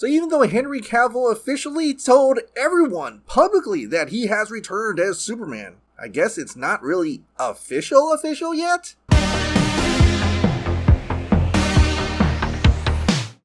So even though Henry Cavill officially told everyone publicly that he has returned as Superman, I guess it's not really official yet?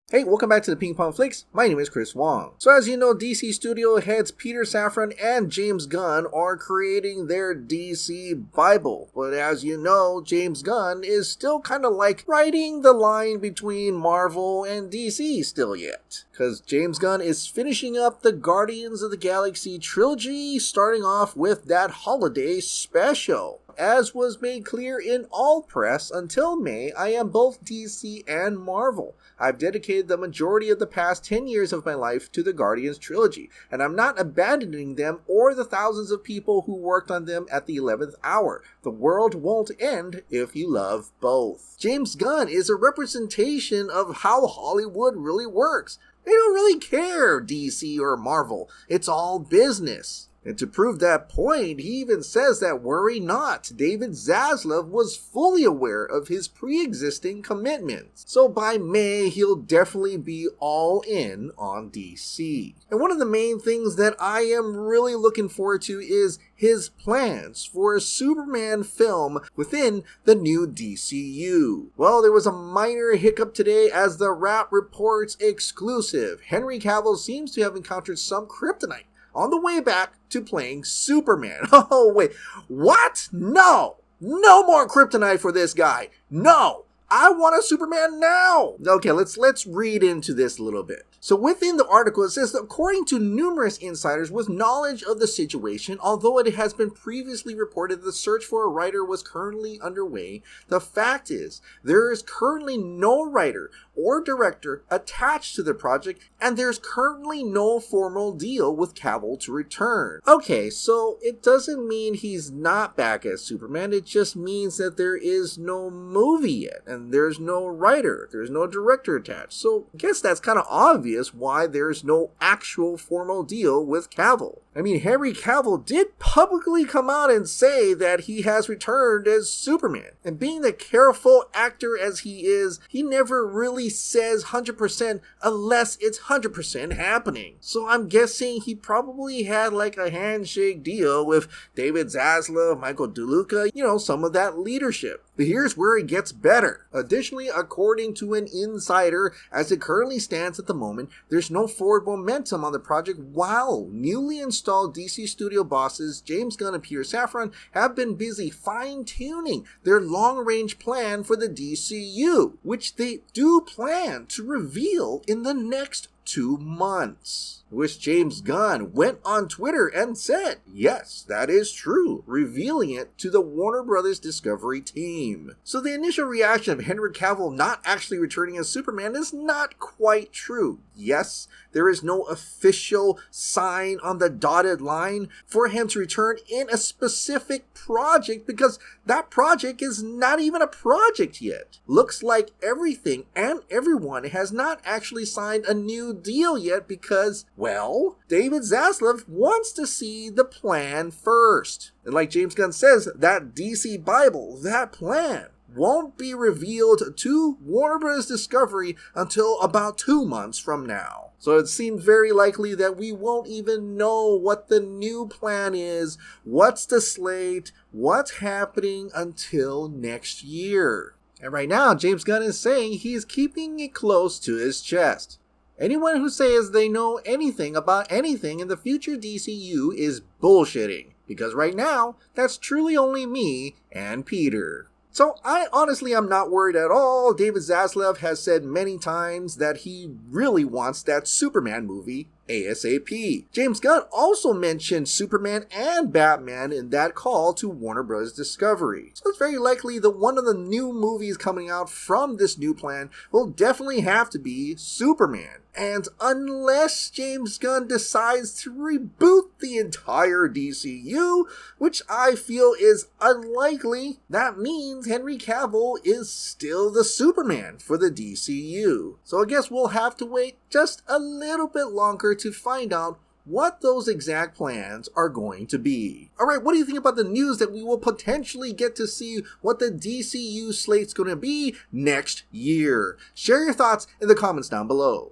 Hey, welcome back to the Ping Pong Flix. My name is Chris Wong. So as you know, DC Studio heads Peter Safran and James Gunn are creating their DC Bible. But as you know, James Gunn is still kind of like writing the line between Marvel and DC still yet. Because James Gunn is finishing up the Guardians of the Galaxy trilogy, starting off with that holiday special. As was made clear in all press, until May, I am both DC and Marvel. I've dedicated the majority of the past 10 years of my life to the Guardians trilogy, and I'm not abandoning them or the thousands of people who worked on them at the 11th hour. The world won't end if you love both. James Gunn is a representation of how Hollywood really works. They don't really care, DC or Marvel. It's all business. And to prove that point, he even says that worry not, David Zaslav was fully aware of his pre-existing commitments. So by May, he'll definitely be all in on DC. And one of the main things that I am really looking forward to is his plans for a Superman film within the new DCU. Well, there was a minor hiccup today as the Wrap reports exclusive. Henry Cavill seems to have encountered some kryptonite on the way back to playing Superman. Oh, wait. What? No! No more kryptonite for this guy. No! I want a Superman now! Okay, let's read into this a little bit. So within the article, it says that according to numerous insiders with knowledge of the situation, although it has been previously reported the search for a writer was currently underway, the fact is there is currently no writer or director attached to the project, and there's currently no formal deal with Cavill to return. Okay, so it doesn't mean he's not back as Superman, it just means that there is no movie yet, and there's no writer, there's no director attached. So I guess that's kind of obvious why there's no actual formal deal with Cavill. I mean, Henry Cavill did publicly come out and say that he has returned as Superman. And being the careful actor as he is, he never really says 100% unless it's 100% happening. So I'm guessing he probably had like a handshake deal with David Zaslav, Michael DeLuca, some of that leadership. But here's where it gets better. Additionally, according to an insider, as it currently stands at the moment, there's no forward momentum on the project while newly installed DC studio bosses James Gunn and Peter Safran have been busy fine-tuning their long-range plan for the DCU, which they do plan to reveal in the next 2 months. Which James Gunn went on Twitter and said, yes, that is true, revealing it to the Warner Brothers Discovery team. So the initial reaction of Henry Cavill not actually returning as Superman is not quite true. Yes, there is no official sign on the dotted line for him to return in a specific project because that project is not even a project yet. Looks like everything and everyone has not actually signed a new deal yet because, well, David Zaslav wants to see the plan first. And like James Gunn says, that DC Bible, that plan, won't be revealed to Warner Bros. Discovery until about 2 months from now. So it seems very likely that we won't even know what the new plan is, what's the slate, what's happening until next year. And right now, James Gunn is saying he's keeping it close to his chest. Anyone who says they know anything about anything in the future DCU is bullshitting, because right now, that's truly only me and Peter. So I honestly am not worried at all. David Zaslav has said many times that he really wants that Superman movie ASAP. James Gunn also mentioned Superman and Batman in that call to Warner Bros. Discovery. So it's very likely that one of the new movies coming out from this new plan will definitely have to be Superman. And unless James Gunn decides to reboot the entire DCU, which I feel is unlikely, that means Henry Cavill is still the Superman for the DCU. So I guess we'll have to wait just a little bit longer to find out what those exact plans are going to be. Alright, what do you think about the news that we will potentially get to see what the DCU slate's going to be next year? Share your thoughts in the comments down below.